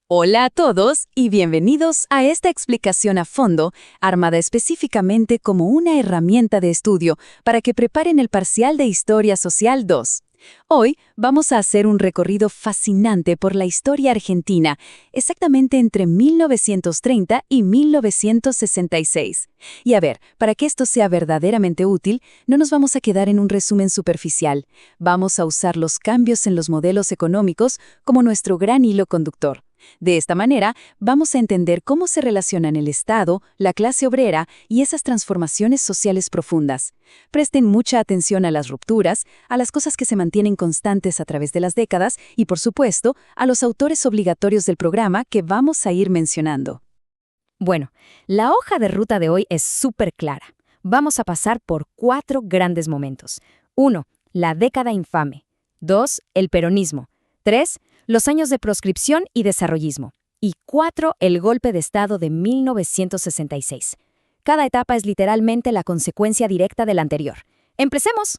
Hola a todos y bienvenidos a esta explicación a fondo, armada específicamente como una herramienta de estudio para que preparen el parcial de Historia Social 2. Hoy vamos a hacer un recorrido fascinante por la historia argentina, exactamente entre 1930 y 1966. Y a ver, para que esto sea verdaderamente útil, no nos vamos a quedar en un resumen superficial. Vamos a usar los cambios en los modelos económicos como nuestro gran hilo conductor. De esta manera, vamos a entender cómo se relacionan el Estado, la clase obrera y esas transformaciones sociales profundas. Presten mucha atención a las rupturas, a las cosas que se mantienen constantes a través de las décadas y, por supuesto, a los autores obligatorios del programa que vamos a ir mencionando. Bueno, la hoja de ruta de hoy es súper clara. Vamos a pasar por 4 grandes momentos. 1. La década infame. 2. El peronismo. 3. Los años de proscripción y desarrollismo. Y 4. El golpe de Estado de 1966. Cada etapa es literalmente la consecuencia directa de la anterior. ¡Empecemos!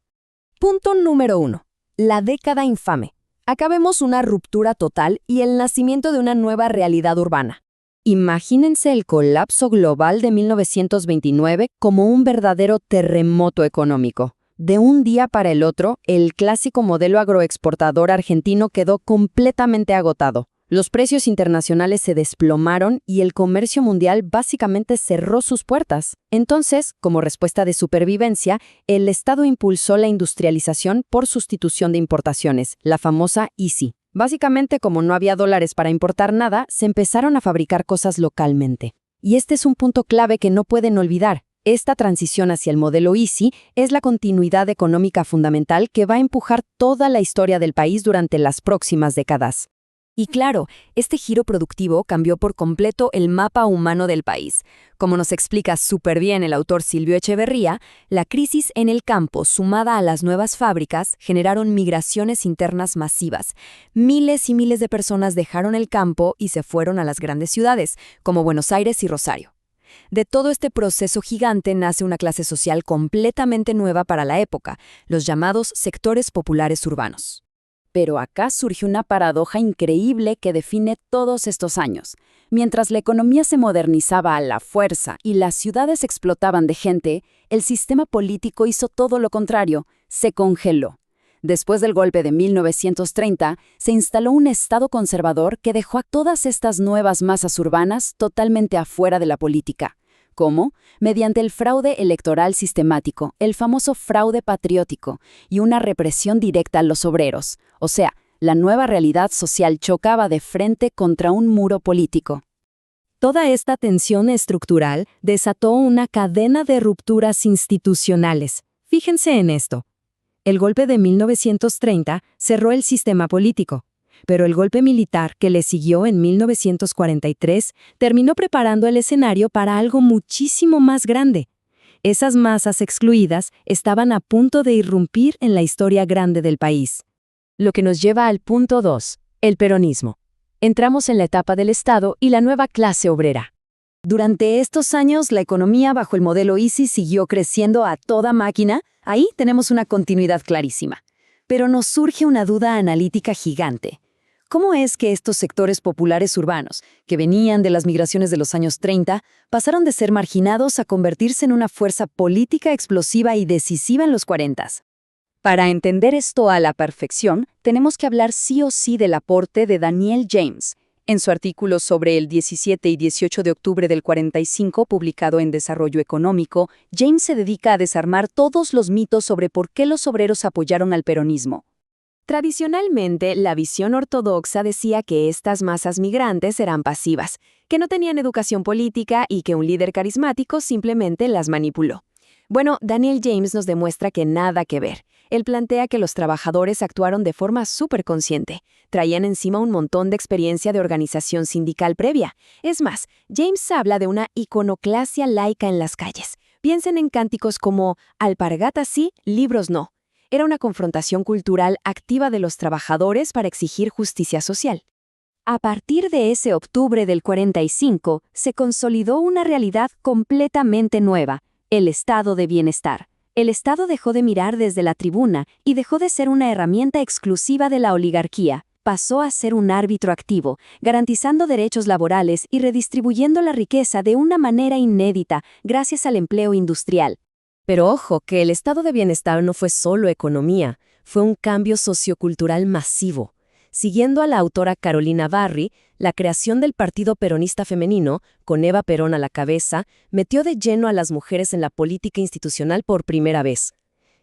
Punto número 1. La década infame. Acá vemos una ruptura total y el nacimiento de una nueva realidad urbana. Imagínense el colapso global de 1929 como un verdadero terremoto económico. De un día para el otro, el clásico modelo agroexportador argentino quedó completamente agotado. Los precios internacionales se desplomaron y el comercio mundial básicamente cerró sus puertas. Entonces, como respuesta de supervivencia, el Estado impulsó la industrialización por sustitución de importaciones, la famosa ICI. Básicamente, como no había dólares para importar nada, se empezaron a fabricar cosas localmente. Y este es un punto clave que no pueden olvidar. Esta transición hacia el modelo ICI es la continuidad económica fundamental que va a empujar toda la historia del país durante las próximas décadas. Y claro, este giro productivo cambió por completo el mapa humano del país. Como nos explica súper bien el autor Silvio Echeverría, la crisis en el campo sumada a las nuevas fábricas generaron migraciones internas masivas. Miles y miles de personas dejaron el campo y se fueron a las grandes ciudades, como Buenos Aires y Rosario. De todo este proceso gigante nace una clase social completamente nueva para la época, los llamados sectores populares urbanos. Pero acá surge una paradoja increíble que define todos estos años. Mientras la economía se modernizaba a la fuerza y las ciudades explotaban de gente, el sistema político hizo todo lo contrario, se congeló. Después del golpe de 1930, se instaló un Estado conservador que dejó a todas estas nuevas masas urbanas totalmente afuera de la política. ¿Cómo? Mediante el fraude electoral sistemático, el famoso fraude patriótico, y una represión directa a los obreros. O sea, la nueva realidad social chocaba de frente contra un muro político. Toda esta tensión estructural desató una cadena de rupturas institucionales. Fíjense en esto. El golpe de 1930 cerró el sistema político, pero el golpe militar que le siguió en 1943 terminó preparando el escenario para algo muchísimo más grande. Esas masas excluidas estaban a punto de irrumpir en la historia grande del país. Lo que nos lleva al punto 2, el peronismo. Entramos en la etapa del Estado y la nueva clase obrera. Durante estos años, la economía bajo el modelo ICI siguió creciendo a toda máquina. Ahí tenemos una continuidad clarísima. Pero nos surge una duda analítica gigante. ¿Cómo es que estos sectores populares urbanos, que venían de las migraciones de los años 30, pasaron de ser marginados a convertirse en una fuerza política explosiva y decisiva en los 40? Para entender esto a la perfección, tenemos que hablar sí o sí del aporte de Daniel James. En su artículo sobre el 17 y 18 de octubre del 45, publicado en Desarrollo Económico, James se dedica a desarmar todos los mitos sobre por qué los obreros apoyaron al peronismo. Tradicionalmente, la visión ortodoxa decía que estas masas migrantes eran pasivas, que no tenían educación política y que un líder carismático simplemente las manipuló. Bueno, Daniel James nos demuestra que nada que ver. Él plantea que los trabajadores actuaron de forma súper consciente. Traían encima un montón de experiencia de organización sindical previa. Es más, James habla de una iconoclasia laica en las calles. Piensen en cánticos como «Alpargatas sí, libros no». Era una confrontación cultural activa de los trabajadores para exigir justicia social. A partir de ese octubre del 45, se consolidó una realidad completamente nueva, el estado de bienestar. El Estado dejó de mirar desde la tribuna y dejó de ser una herramienta exclusiva de la oligarquía. pasó a ser un árbitro activo, garantizando derechos laborales y redistribuyendo la riqueza de una manera inédita gracias al empleo industrial. Pero ojo, que el estado de bienestar no fue solo economía, fue un cambio sociocultural masivo. Siguiendo a la autora Carolina Barry, la creación del Partido Peronista Femenino, con Eva Perón a la cabeza, metió de lleno a las mujeres en la política institucional por primera vez.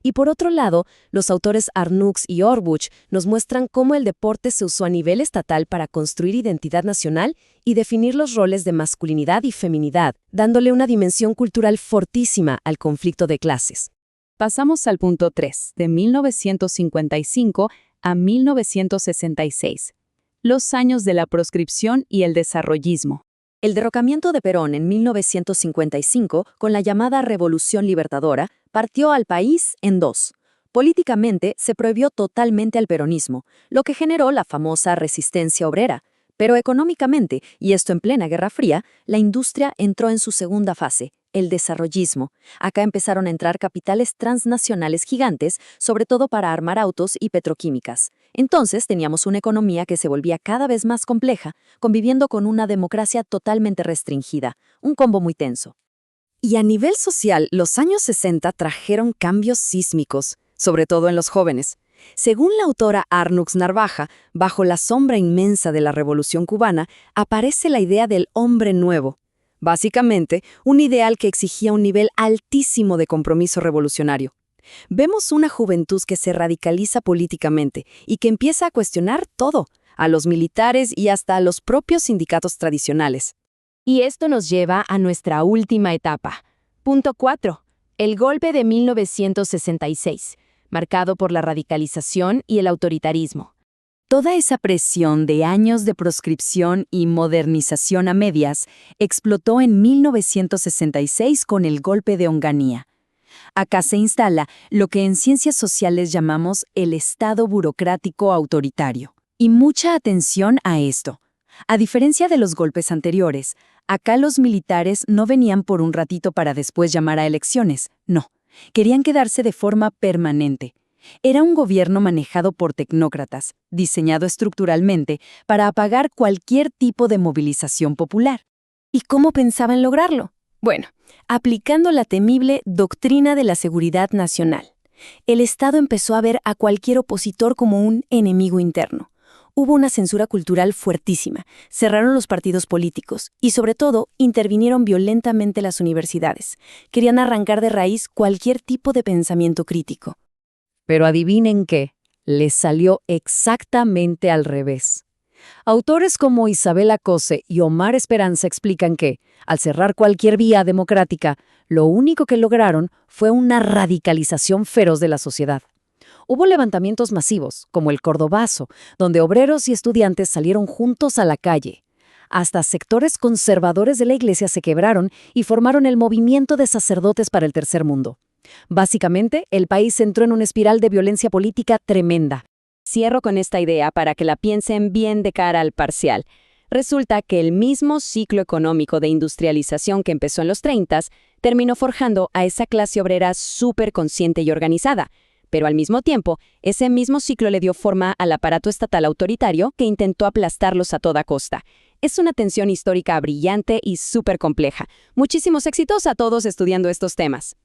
Y por otro lado, los autores Arnux y Orbuch nos muestran cómo el deporte se usó a nivel estatal para construir identidad nacional y definir los roles de masculinidad y feminidad, dándole una dimensión cultural fortísima al conflicto de clases. Pasamos al punto 3, de 1955 a 1966. Los años de la proscripción y el desarrollismo. El derrocamiento de Perón en 1955, con la llamada Revolución Libertadora, partió al país en dos. Políticamente, se prohibió totalmente al peronismo, lo que generó la famosa resistencia obrera. Pero económicamente, y esto en plena Guerra Fría, la industria entró en su segunda fase, el desarrollismo. Acá empezaron a entrar capitales transnacionales gigantes, sobre todo para armar autos y petroquímicas. Entonces teníamos una economía que se volvía cada vez más compleja, conviviendo con una democracia totalmente restringida, un combo muy tenso. Y a nivel social, los años 60 trajeron cambios sísmicos, sobre todo en los jóvenes. Según la autora Arnux Narvaja, bajo la sombra inmensa de la Revolución cubana, aparece la idea del hombre nuevo. Básicamente, un ideal que exigía un nivel altísimo de compromiso revolucionario. Vemos una juventud que se radicaliza políticamente y que empieza a cuestionar todo, a los militares y hasta a los propios sindicatos tradicionales. Y esto nos lleva a nuestra última etapa. Punto 4. El golpe de 1966, marcado por la radicalización y el autoritarismo. Toda esa presión de años de proscripción y modernización a medias explotó en 1966 con el golpe de Onganía. Acá se instala lo que en ciencias sociales llamamos el Estado burocrático autoritario. Y mucha atención a esto. A diferencia de los golpes anteriores, acá los militares no venían por un ratito para después llamar a elecciones, no. Querían quedarse de forma permanente. Era un gobierno manejado por tecnócratas, diseñado estructuralmente para apagar cualquier tipo de movilización popular. ¿Y cómo pensaban lograrlo? Bueno, aplicando la temible doctrina de la seguridad nacional. El Estado empezó a ver a cualquier opositor como un enemigo interno. Hubo una censura cultural fuertísima, cerraron los partidos políticos y, sobre todo, intervinieron violentamente las universidades. Querían arrancar de raíz cualquier tipo de pensamiento crítico. Pero adivinen qué, les salió exactamente al revés. Autores como Isabel Cose y Omar Esperanza explican que, al cerrar cualquier vía democrática, lo único que lograron fue una radicalización feroz de la sociedad. Hubo levantamientos masivos, como el Cordobazo, donde obreros y estudiantes salieron juntos a la calle. Hasta sectores conservadores de la Iglesia se quebraron y formaron el Movimiento de Sacerdotes para el Tercer Mundo. Básicamente, el país entró en una espiral de violencia política tremenda. Cierro con esta idea para que la piensen bien de cara al parcial. Resulta que el mismo ciclo económico de industrialización que empezó en los 30 terminó forjando a esa clase obrera súper consciente y organizada. Pero al mismo tiempo, ese mismo ciclo le dio forma al aparato estatal autoritario que intentó aplastarlos a toda costa. Es una tensión histórica brillante y súper compleja. Muchísimos éxitos a todos estudiando estos temas.